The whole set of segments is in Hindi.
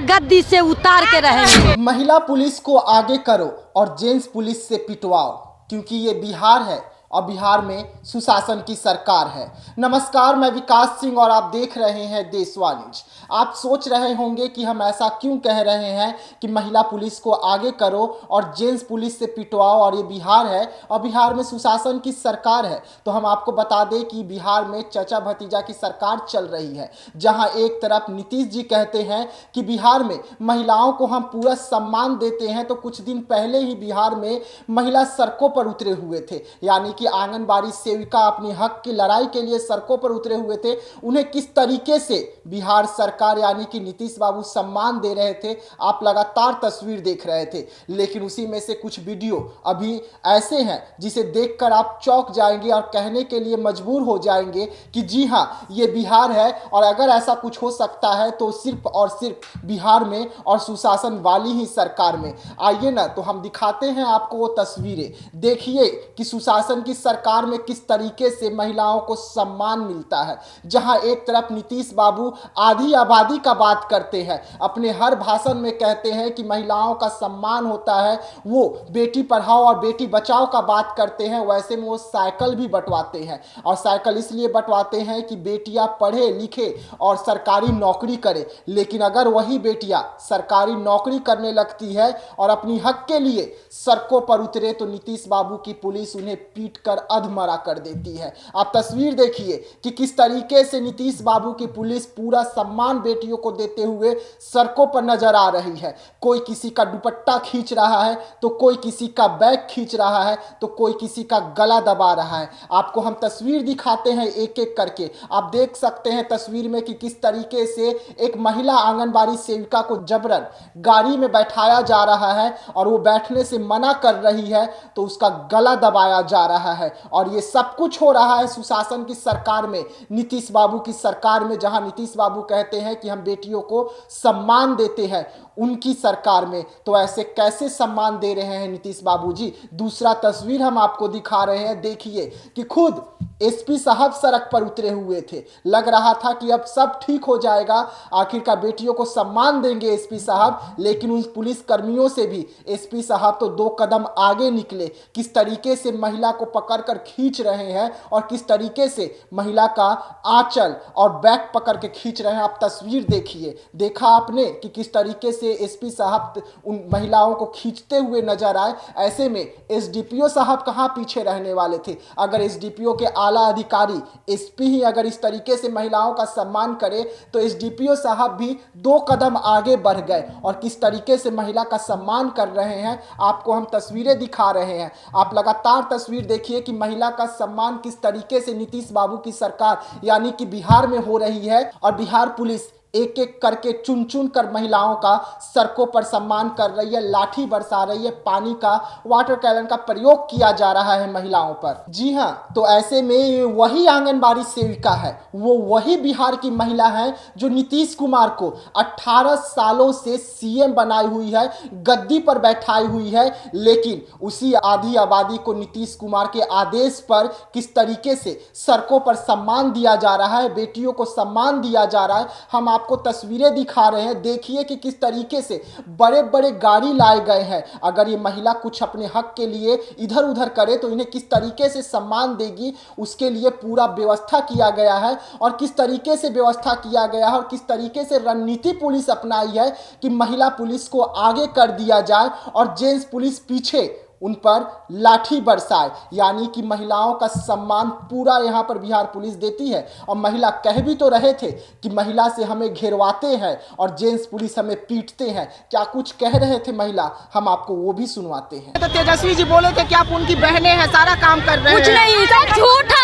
गद्दी से उतार के रहेंगे। महिला पुलिस को आगे करो और जेंट्स पुलिस से पिटवाओ, क्योंकि ये बिहार है और बिहार में सुशासन की सरकार है। नमस्कार, मैं विकास सिंह और आप देख रहे हैं देशवाणी न्यूज। आप सोच रहे होंगे कि हम ऐसा क्यों कह रहे हैं कि महिला पुलिस को आगे करो और जेंट्स पुलिस से पिटवाओ, और ये बिहार है और बिहार में सुशासन की सरकार है। तो हम आपको बता दें कि बिहार में चाचा भतीजा की सरकार चल रही है, जहां एक तरफ नीतीश जी कहते हैं कि बिहार में महिलाओं को हम पूरा सम्मान देते हैं, तो कुछ दिन पहले ही बिहार में महिला सड़कों पर उतरे हुए थे, यानी कि आंगनबाड़ी सेविका अपने हक की लड़ाई के लिए सड़कों पर उतरे हुए थे। उन्हें किस तरीके से बिहार सरकार यानी कि नीतीश बाबू सम्मान दे रहे थे, आप लगातार तस्वीर देख रहे थे। लेकिन उसी में से कुछ वीडियो अभी ऐसे हैं जिसे देखकर आप चौंक जाएंगे और कहने के लिए मजबूर हो जाएंगे कि जी हाँ, ये बिहार है और अगर ऐसा कुछ हो सकता है तो सिर्फ और सिर्फ बिहार में और सुशासन वाली ही सरकार में। आइए ना, तो हम दिखाते हैं आपको वो तस्वीरें। देखिए कि सुशासन की सरकार में किस तरीके से महिलाओं को सम्मान मिलता है। जहां एक तरफ नीतीश बाबू आधी आबादी का बात करते हैं, अपने हर भाषण में कहते हैं कि महिलाओं का सम्मान होता है, वो बेटी पढ़ाओ और बेटी बचाओ का बात करते हैं, वैसे में वो साइकिल भी बंटवाते हैं। और साइकिल इसलिए बंटवाते हैं कि बेटियां पढ़े लिखे और सरकारी नौकरी करे। लेकिन अगर वही बेटियां सरकारी नौकरी करने लगती है और अपनी हक के लिए सड़कों पर उतरे, तो नीतीश बाबू की पुलिस उन्हें पीट कर अधमरा कर देती है। आप तस्वीर देखिए कि किस तरीके से नीतीश बाबू की पुलिस पूरा सम्मान बेटियों को देते हुए सड़कों पर नजर आ रही है। कोई किसी का दुपट्टा खींच रहा है, तो कोई किसी का बैग खींच रहा है, तो कोई किसी का गला दबा रहा है। आपको हम तस्वीर दिखाते हैं एक एक करके। आप देख सकते हैं तस्वीर में कि किस तरीके से एक महिला आंगनबाड़ी सेविका को जबरन गाड़ी में बैठाया जा रहा है और वो बैठने से मना कर रही है, तो उसका गला दबाया जा रहा है। और ये सब कुछ हो रहा है सुशासन की सरकार में, नीतीश बाबू की सरकार में, जहां नीतीश बाबू कहते हैं कि हम बेटियों को सम्मान देते हैं उनकी सरकार में। तो ऐसे कैसे सम्मान दे रहे हैं नीतीश बाबू जी? दूसरा तस्वीर हम आपको दिखा रहे हैं। देखिए कि खुद एसपी साहब सड़क पर उतरे हुए थे। लग रहा था कि अब सब ठीक हो जाएगा, आखिरकार बेटियों को सम्मान देंगे एसपी साहब। लेकिन उन पुलिस कर्मियों से भी एसपी साहब तो 2 कदम आगे निकले। किस तरीके से महिला को पकड़कर खींच रहे हैं और किस तरीके से महिला का आंचल और बैग पकड़ के खींच रहे हैं। आप तस्वीर देखिए। देखा आपने कि किस तरीके से एसपी साहब उन महिलाओं को खींचते हुए नजर आए। ऐसे में एसडीपीओ साहब कहां पीछे रहने वाले थे? अगर एसडीपीओ के आला अधिकारी एसपी ही अगर इस तरीके से महिलाओं का सम्मान करे, तो एसडीपीओ साहब भी 2 कदम आगे बढ़ गए और किस तरीके से महिला का सम्मान कर रहे हैं आपको हम तस्वीरें दिखा रहे हैं। आप लगातार तस्वीर देखिए कि महिला का सम्मान किस तरीके से नीतीश बाबू की सरकार यानी कि बिहार में हो रही है। और बिहार पुलिस एक एक करके चुन चुन कर महिलाओं का सड़कों पर सम्मान कर रही है, लाठी बरसा रही है, पानी का वाटर कैनन का प्रयोग किया जा रहा है महिलाओं पर। जी हाँ, तो ऐसे में वही आंगनबाड़ी सेविका है, वो वही बिहार की महिला है जो नीतीश कुमार को 18 सालों से सीएम बनाई हुई है, गद्दी पर बैठाई हुई है। लेकिन उसी आधी आबादी को नीतीश कुमार के आदेश पर किस तरीके से सड़कों पर सम्मान दिया जा रहा है, बेटियों को सम्मान दिया जा रहा है। हम आपको तस्वीरें दिखा रहे हैं। देखिए कि किस तरीके से बड़े बड़े गाड़ी लाए गए हैं। अगर ये महिला कुछ अपने हक के लिए इधर उधर करे तो इन्हें किस तरीके से सम्मान देगी, उसके लिए पूरा व्यवस्था किया गया है। और किस तरीके से व्यवस्था किया गया है और किस तरीके से रणनीति पुलिस अपनाई है कि महिला पुलिस को आगे कर दिया जाए और जेंट्स पुलिस पीछे उन पर लाठी बरसाए, यानी कि महिलाओं का सम्मान पूरा यहाँ पर बिहार पुलिस देती है। और महिला कह भी तो रहे थे कि महिला से हमें घेरवाते हैं और जेंट्स पुलिस हमें पीटते हैं। क्या कुछ कह रहे थे महिला, हम आपको वो भी सुनवाते हैं। तो तेजस्वी जी बोले थे कि आप उनकी बहनें हैं, सारा काम कर रहे हैं। कुछ नहीं, सब झूठा।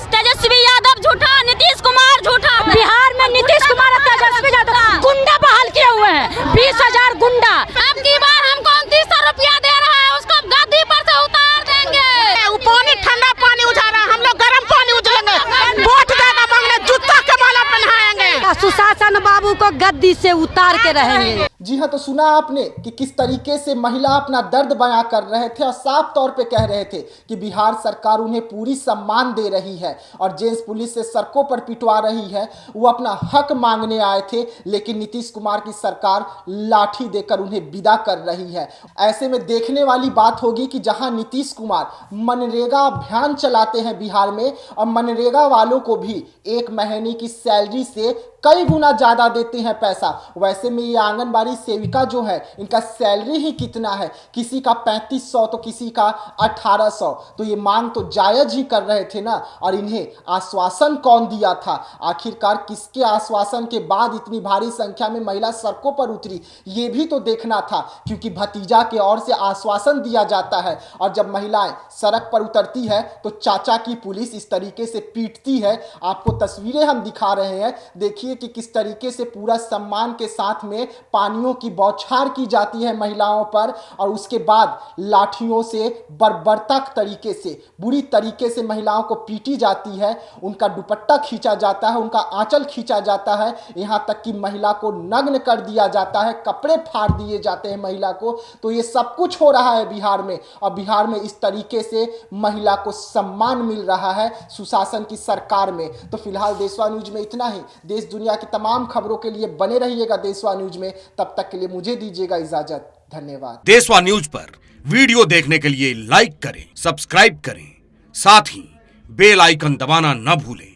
तेजस्वी यादव झूठा, नीतीश कुमार झूठा। बिहार में नीतीश कुमार और तेजस्वी यादव गुंडा बहाल किए हुए हैं, 20,000 गुंडा। अब की बार हमको 2900 रुपया दे रहा है, उसको गद्दी पर से उतार देंगे। वो पानी ठंडा पानी उठा रहा है, हम लोग गर्म पानी उछलेंगे। वोट देगा मांगने जूता के माला पहनाएंगे। सुशासन बाबू को गद्दी से उतार के रहेंगे। जी हाँ, तो सुना आपने कि किस तरीके से महिला अपना दर्द बयां कर रहे थे और साफ तौर पे कह रहे थे कि बिहार सरकार उन्हें पूरी सम्मान दे रही है और जेंट्स पुलिस से सड़कों पर पिटवा रही है। वो अपना हक मांगने आए थे, लेकिन नीतीश कुमार की सरकार लाठी देकर उन्हें विदा कर रही है। ऐसे में देखने वाली बात होगी कि जहां नीतीश कुमार मनरेगा अभियान चलाते हैं बिहार में और मनरेगा वालों को भी 1 महीने की सैलरी से कई गुना ज्यादा देते हैं पैसा, वैसे में ये आंगनबाड़ी सेविका जो है इनका सैलरी ही कितना है, किसी का 3500 तो किसी का 1800। तो ये मांग तो जायज ही कर रहे थे ना। और इन्हें आश्वासन कौन दिया था? आखिरकार किसके आश्वासन के बाद इतनी भारी संख्या में महिला सड़कों पर उतरी, ये भी तो देखना था, क्योंकि भतीजा के ओर से आश्वासन दिया जाता है और जब महिलाएं सड़क पर उतरती है तो चाचा की पुलिस इस तरीके से पीटती है। आपको तस्वीरें हम दिखा रहे हैं, देखिए कि किस तरीके से पूरा सम्मान के साथ में पानियों की बौछार की जाती है महिलाओं पर और उसके बाद लाठियों से बर्बरतक तरीके से बुरी तरीके से महिलाओं को पीटी जाती है। उनका दुपट्टा खींचा जाता है, उनका आंचल खींचा जाता है, यहां तक कि महिला को नग्न कर दिया जाता है, कपड़े फाड़ दिए जाते हैं महिला को। तो ये सब कुछ हो रहा है बिहार में और बिहार में इस तरीके से महिला को सम्मान मिल रहा है सुशासन की सरकार में। तो फिलहाल देशवा न्यूज में इतना ही। देश दुनिया की तमाम खबरों के लिए बने रहिएगा देशवा न्यूज में। तब तक के लिए मुझे दीजिएगा इजाजत। धन्यवाद। देशवा न्यूज पर वीडियो देखने के लिए लाइक करें, सब्सक्राइब करें, साथ ही बेल आइकन दबाना न भूलें।